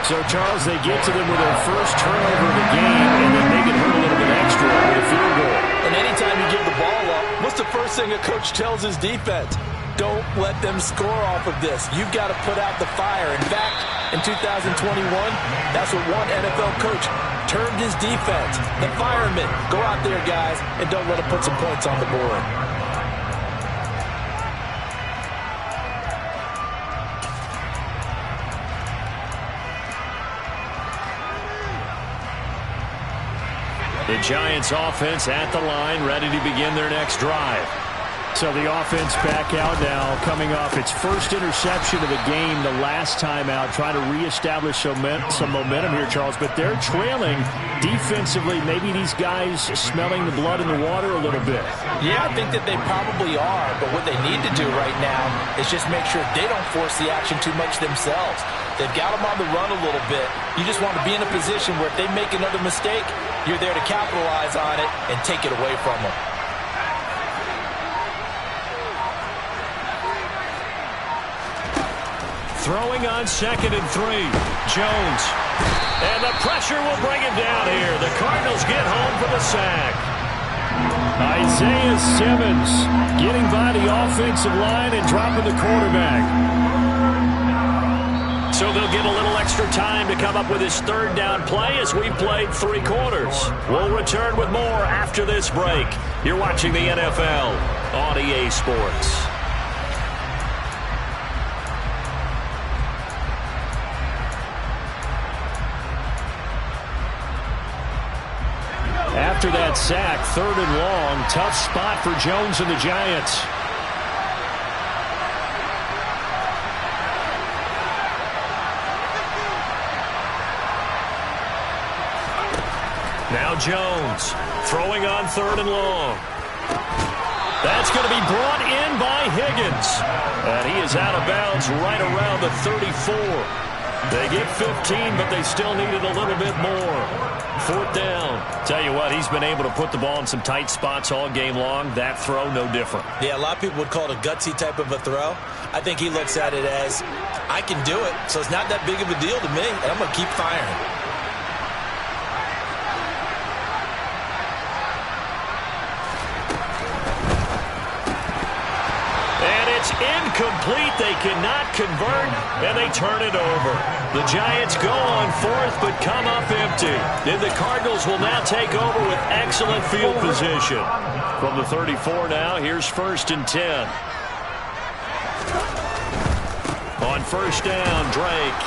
So, Charles, they get to them with their first turnover of the game, and then make it hurt a little bit extra with a field goal. And anytime you give the ball up, what's the first thing a coach tells his defense? Don't let them score off of this. You've got to put out the fire. In fact, in 2021, that's what one NFL coach termed his defense. The firemen. Go out there, guys, and don't let them put some points on the board. The Giants offense at the line, ready to begin their next drive. So the offense back out now, coming off its first interception of the game the last time out, trying to reestablish some momentum here, Charles. But they're trailing defensively. Maybe these guys smelling the blood in the water a little bit. Yeah, I think that they probably are. But what they need to do right now is just make sure they don't force the action too much themselves. They've got them on the run a little bit. You just want to be in a position where if they make another mistake, you're there to capitalize on it and take it away from them. Throwing on 2nd and 3. Jones. And the pressure will bring him down here. The Cardinals get home for the sack. Isaiah Simmons getting by the offensive line and dropping the quarterback. So they'll get a little extra time to come up with his third down play as we played 3 quarters. We'll return with more after this break. You're watching the NFL on EA Sports. After that sack, 3rd and long, tough spot for Jones and the Giants. Now Jones throwing on 3rd and long. That's going to be brought in by Higgins. And he is out of bounds right around the 34. They get 15, but they still needed a little bit more. 4th down. Tell you what, he's been able to put the ball in some tight spots all game long. That throw, no different. Yeah, a lot of people would call it a gutsy type of a throw. I think he looks at it as, I can do it, so it's not that big of a deal to me, and I'm going to keep firing. Incomplete. They cannot convert, and they turn it over. The Giants go on 4th, but come up empty. And the Cardinals will now take over with excellent field position. From the 34 now, here's 1st and 10. On 1st down, Drake.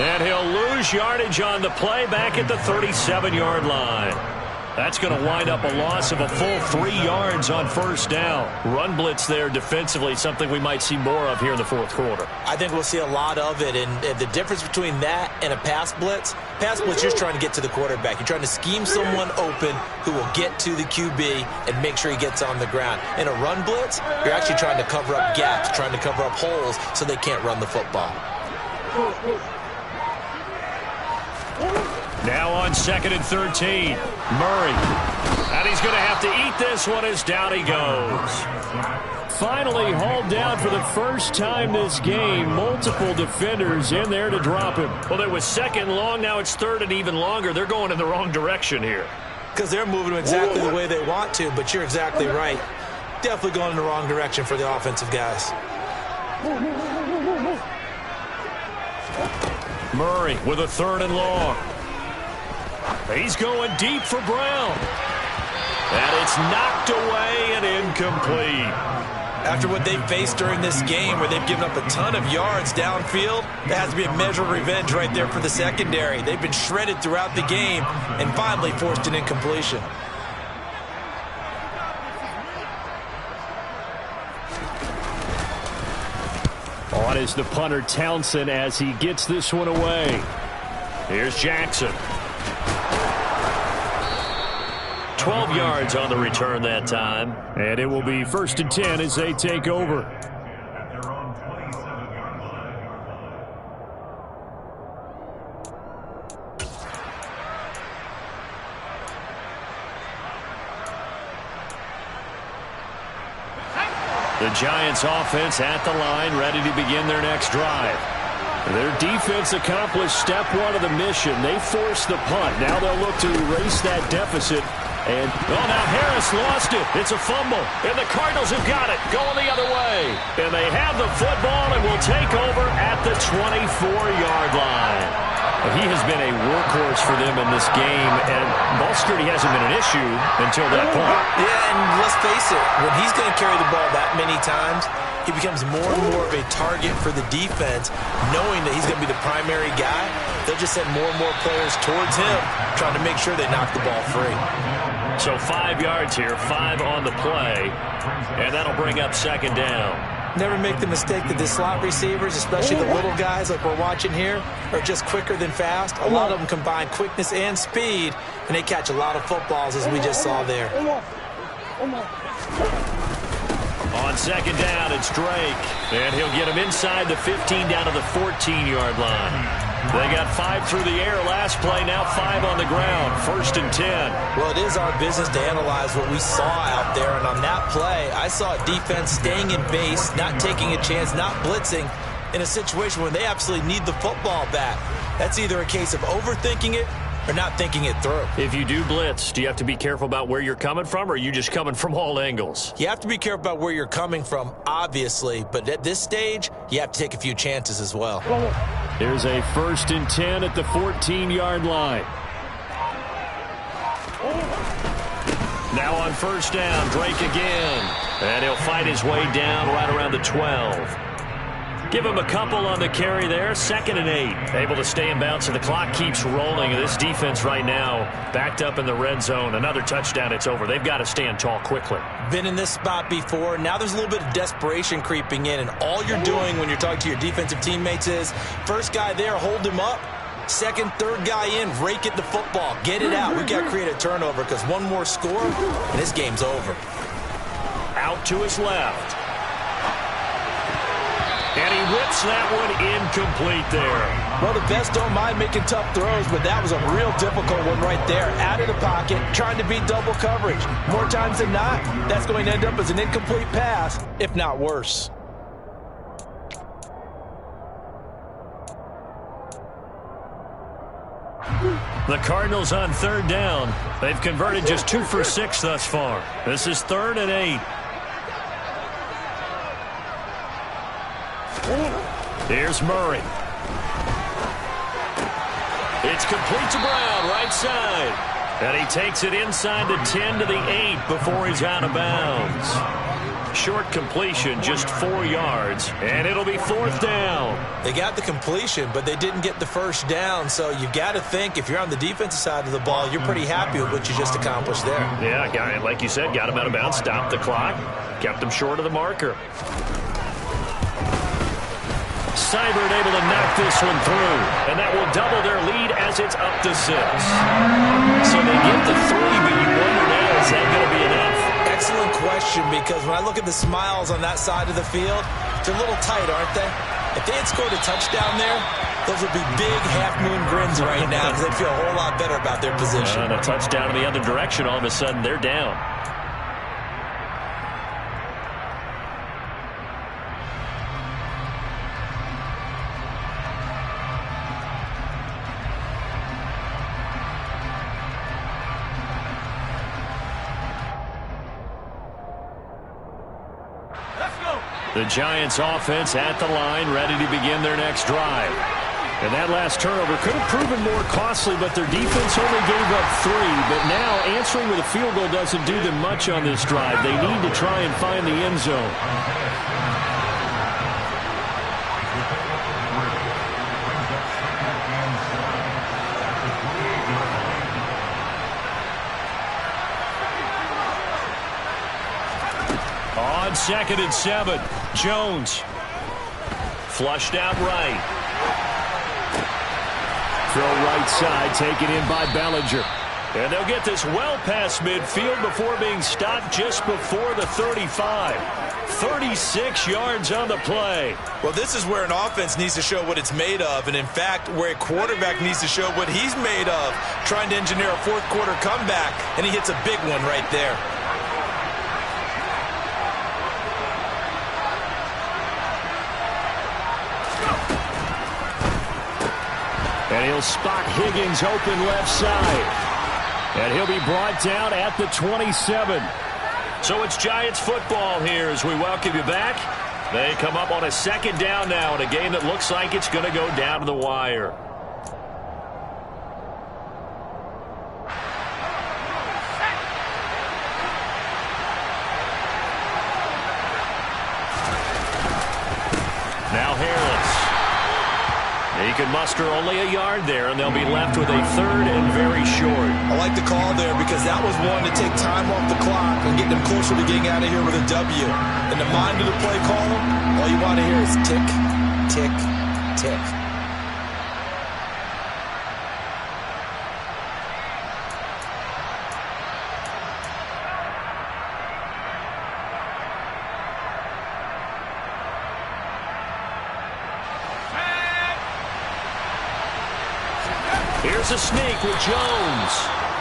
And he'll lose yardage on the play back at the 37-yard line. That's going to wind up a loss of a full 3 yards on 1st down. Run blitz there defensively, something we might see more of here in the 4th quarter. I think we'll see a lot of it, and the difference between that and a pass blitz, you're just trying to get to the quarterback. You're trying to scheme someone open who will get to the QB and make sure he gets on the ground. In a run blitz, you're actually trying to cover up gaps, trying to cover up holes so they can't run the football. Now on 2nd and 13, Murray. And he's going to have to eat this one as down he goes. Finally hauled down for the first time this game. Multiple defenders in there to drop him. Well, it was 2nd long. Now it's 3rd and even longer. They're going in the wrong direction here. Because they're moving exactly the way they want to, but you're exactly right. Definitely going in the wrong direction for the offensive guys. Murray with a 3rd and long. He's going deep for Brown. And it's knocked away and incomplete. After what they've faced during this game where they've given up a ton of yards downfield, there has to be a measure of revenge right there for the secondary. They've been shredded throughout the game and finally forced an incompletion. On is the punter Townsend as he gets this one away. Here's Jackson. 12 yards on the return that time. And it will be 1st and 10 as they take over. The Giants offense at the line, ready to begin their next drive. Their defense accomplished step 1 of the mission. They forced the punt. Now they'll look to erase that deficit. And, oh, now Harris lost it. It's a fumble. And the Cardinals have got it, going the other way. And they have the football and will take over at the 24-yard line. He has been a workhorse for them in this game, and ball security hasn't been an issue until that point. Yeah, and let's face it, when he's going to carry the ball that many times, he becomes more and more of a target for the defense, knowing that he's going to be the primary guy. They'll just send more and more players towards him, trying to make sure they knock the ball free. So 5 yards here, 5 on the play, and that'll bring up 2nd down. Never make the mistake that the slot receivers, especially the little guys like we're watching here, are just quicker than fast. A lot of them combine quickness and speed, and they catch a lot of footballs, as we just saw there. On 2nd down, it's Drake, and he'll get him inside the 15 down to the 14-yard line. They got 5 through the air last play, now 5 on the ground, 1st and 10. Well, it is our business to analyze what we saw out there, and on that play, I saw a defense staying in base, not taking a chance, not blitzing, in a situation where they absolutely need the football back. That's either a case of overthinking it or not thinking it through. If you do blitz, do you have to be careful about where you're coming from, or are you just coming from all angles? You have to be careful about where you're coming from, obviously, but at this stage, you have to take a few chances as well. Here's a 1st and 10 at the 14-yard line. Now on 1st down, Drake again. And he'll fight his way down right around the 12. Give him a couple on the carry there. 2nd and 8. Able to stay in bounds, so the clock keeps rolling. This defense right now backed up in the red zone. Another touchdown, it's over. They've got to stand tall quickly. Been in this spot before. Now there's a little bit of desperation creeping in, and all you're doing when you're talking to your defensive teammates is, first guy there, hold him up. 2nd, 3rd guy in, rake at the football. Get it out. We've got to create a turnover because one more score, and this game's over. Out to his left. And he whips that one incomplete there. Well, the best don't mind making tough throws, but that was a real difficult one right there. Out of the pocket, trying to beat double coverage. More times than not, that's going to end up as an incomplete pass, if not worse. The Cardinals on 3rd down. They've converted just 2 for 6 thus far. This is 3rd and 8. Here's Murray. It's complete to Brown, right side. And he takes it inside the 10 to the 8 before he's out of bounds. Short completion, just 4 yards, and it'll be 4th down. They got the completion, but they didn't get the 1st down, so you've got to think if you're on the defensive side of the ball, you're pretty happy with what you just accomplished there. Yeah, like you said, got him out of bounds, stopped the clock, kept him short of the marker. Seibert able to knock this one through, and that will double their lead as it's up to 6. So they get the 3, but you wonder now, is that going to be enough? Excellent question, because when I look at the smiles on that side of the field, they're a little tight, aren't they? If they had scored a touchdown there, those would be big half-moon grins right now because they'd feel a whole lot better about their position. And a touchdown in the other direction, all of a sudden they're down. The Giants offense at the line, ready to begin their next drive. And that last turnover could have proven more costly, but their defense only gave up 3. But now answering with a field goal doesn't do them much on this drive. They need to try and find the end zone. On 2nd and 7, Jones. Flushed out right. Throw right side, taken in by Bellinger. And they'll get this well past midfield before being stopped just before the 35. 36 yards on the play. Well, this is where an offense needs to show what it's made of, and in fact, where a quarterback needs to show what he's made of, trying to engineer a 4th quarter comeback, and he hits a big one right there. And he'll spot Higgins open left side. And he'll be brought down at the 27. So it's Giants football here as we welcome you back. They come up on a 2nd down now in a game that looks like it's going to go down to the wire. Now Harris. He can muster only a yard there, and they'll be left with a 3rd and very short. I like the call there because that was one to take time off the clock and get them closer to getting out of here with a W. In the mind of the play caller, all you want to hear is tick, tick, tick. Here's a sneak with Jones.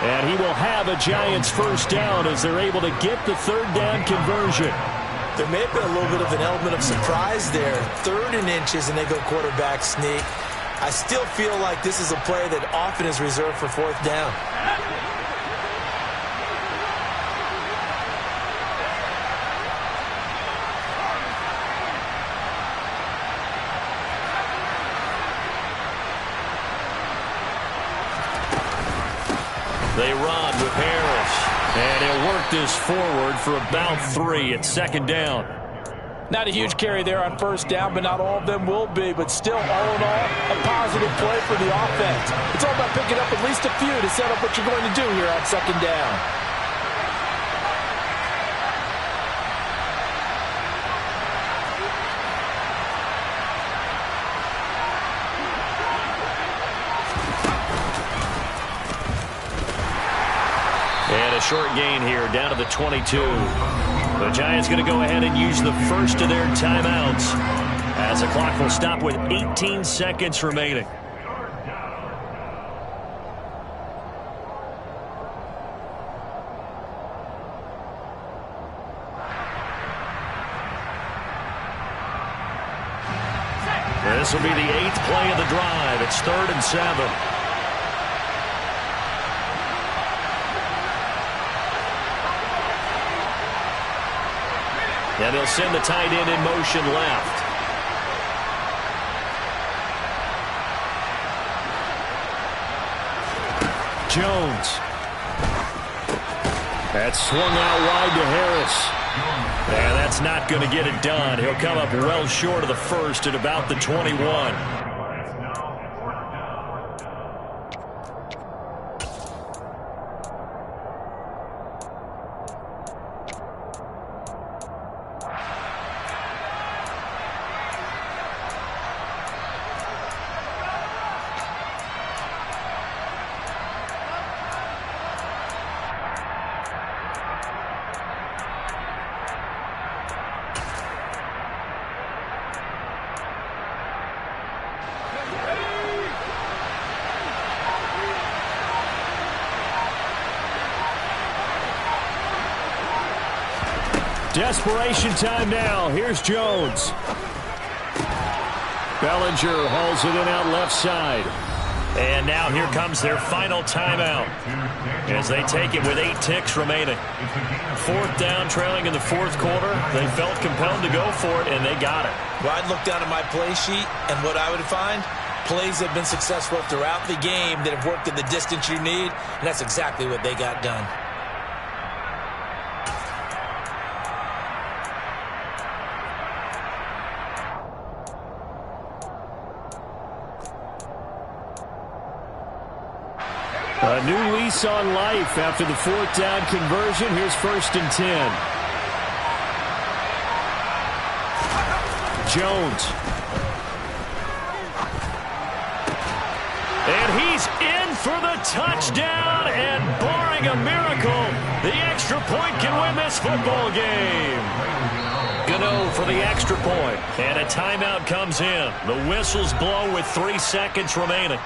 And he will have a Giants 1st down as they're able to get the 3rd down conversion. There may have been a little bit of an element of surprise there. 3rd and inches, and they go quarterback sneak. I still feel like this is a play that often is reserved for 4th down. They run with Harris. And he'll work this forward for about 3 at 2nd down. Not a huge carry there on 1st down, but not all of them will be. But still, all in all, a positive play for the offense. It's all about picking up at least a few to set up what you're going to do here on 2nd down. And a short gain here, down to the 22. The Giants going to go ahead and use the first of their timeouts as the clock will stop with 18 seconds remaining. This will be the 8th play of the drive. It's 3rd and 7. And they'll send the tight end in motion left. Jones. That's swung out wide to Harris. And that's not going to get it done. He'll come up well short of the first at about the 21. Desperation time now. Here's Jones. Bellinger hauls it in out left side. And now here comes their final timeout as they take it with 8 ticks remaining. 4th down, trailing in the 4th quarter. They felt compelled to go for it, and they got it. Well, I'd look down at my play sheet, and what I would find, plays have been successful throughout the game that have worked in the distance you need, and that's exactly what they got done. A new lease on life after the 4th down conversion. Here's 1st and 10. Jones. And he's in for the touchdown. And barring a miracle, the extra point can win this football game. Gano for the extra point. And a timeout comes in. The whistles blow with 3 seconds remaining.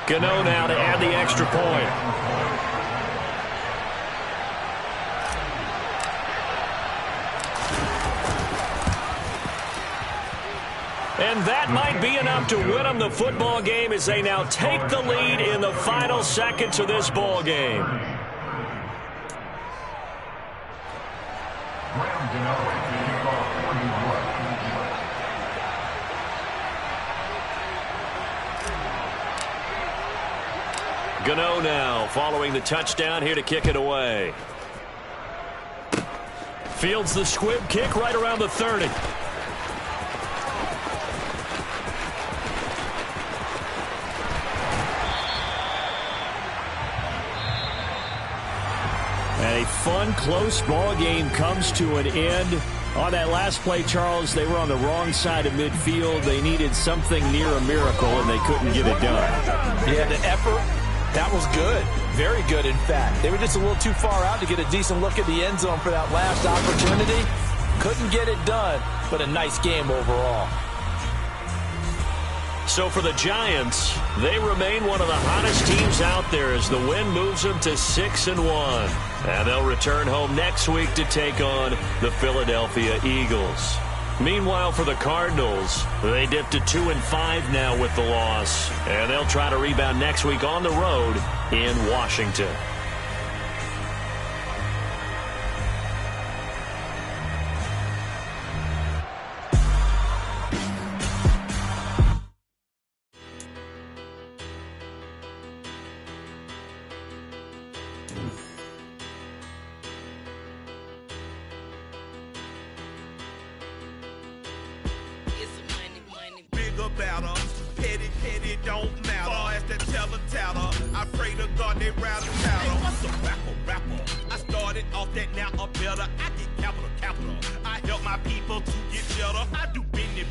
Gano now to add the extra point. And that might be enough to win them the football game as they now take the lead in the final seconds of this ball game. Gano now following the touchdown here to kick it away. Fields the squib kick right around the 30. And a fun, close ball game comes to an end. On that last play, Charles, they were on the wrong side of midfield. They needed something near a miracle, and they couldn't get it done. Yeah, the effort, that was good. Very good, in fact. They were just a little too far out to get a decent look at the end zone for that last opportunity. Couldn't get it done, but a nice game overall. So for the Giants, they remain one of the hottest teams out there as the win moves them to 6-1. And they'll return home next week to take on the Philadelphia Eagles. Meanwhile, for the Cardinals, they dipped to 2-5 now with the loss, and they'll try to rebound next week on the road in Washington. Petty don't matter. Far as the teller-tatter, I pray to God they rattle tattle. Hey, what's a rapper? I started off that, now I'm better. I get capital. I help my people to get better. I do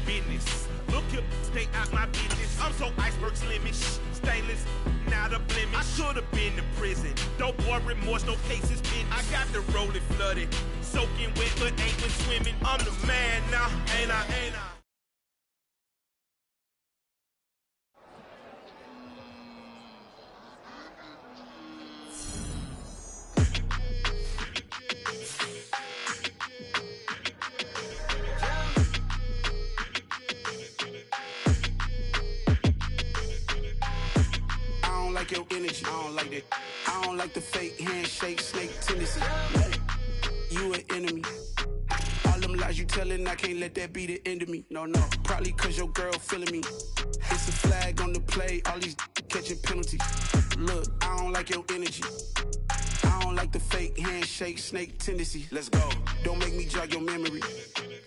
business. Look here, stay out my business. I'm so iceberg slimish, stainless, not a blemish. I should've been to prison. Don't boy remorse, no cases pinned. I got the rolling flooded, soaking wet, but ain't been swimming. I'm the man now, ain't I? Your energy, I don't like that. I don't like the fake handshake, snake tendency. You an enemy. All them lies you telling, I can't let that be the end of me. No, probably cause your girl feeling me. It's a flag on the play, all these catching penalties. Look, I don't like your energy. I don't like the fake handshake, snake tendency. Let's go. Don't make me jog your memory.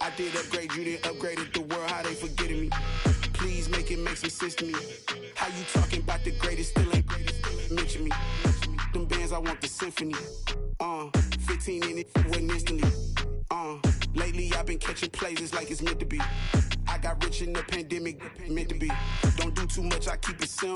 I did upgrade, you didn't upgrade it. The world, how they forgetting me. Please make some sense to me. How you talking about the greatest, still ain't greatest, mention me. Them bands, I want the symphony. 15 in it, wasn't instantly. Lately I've been catching plays, it's like it's meant to be. I got rich in the pandemic, meant to be. Don't do too much, I keep it simple.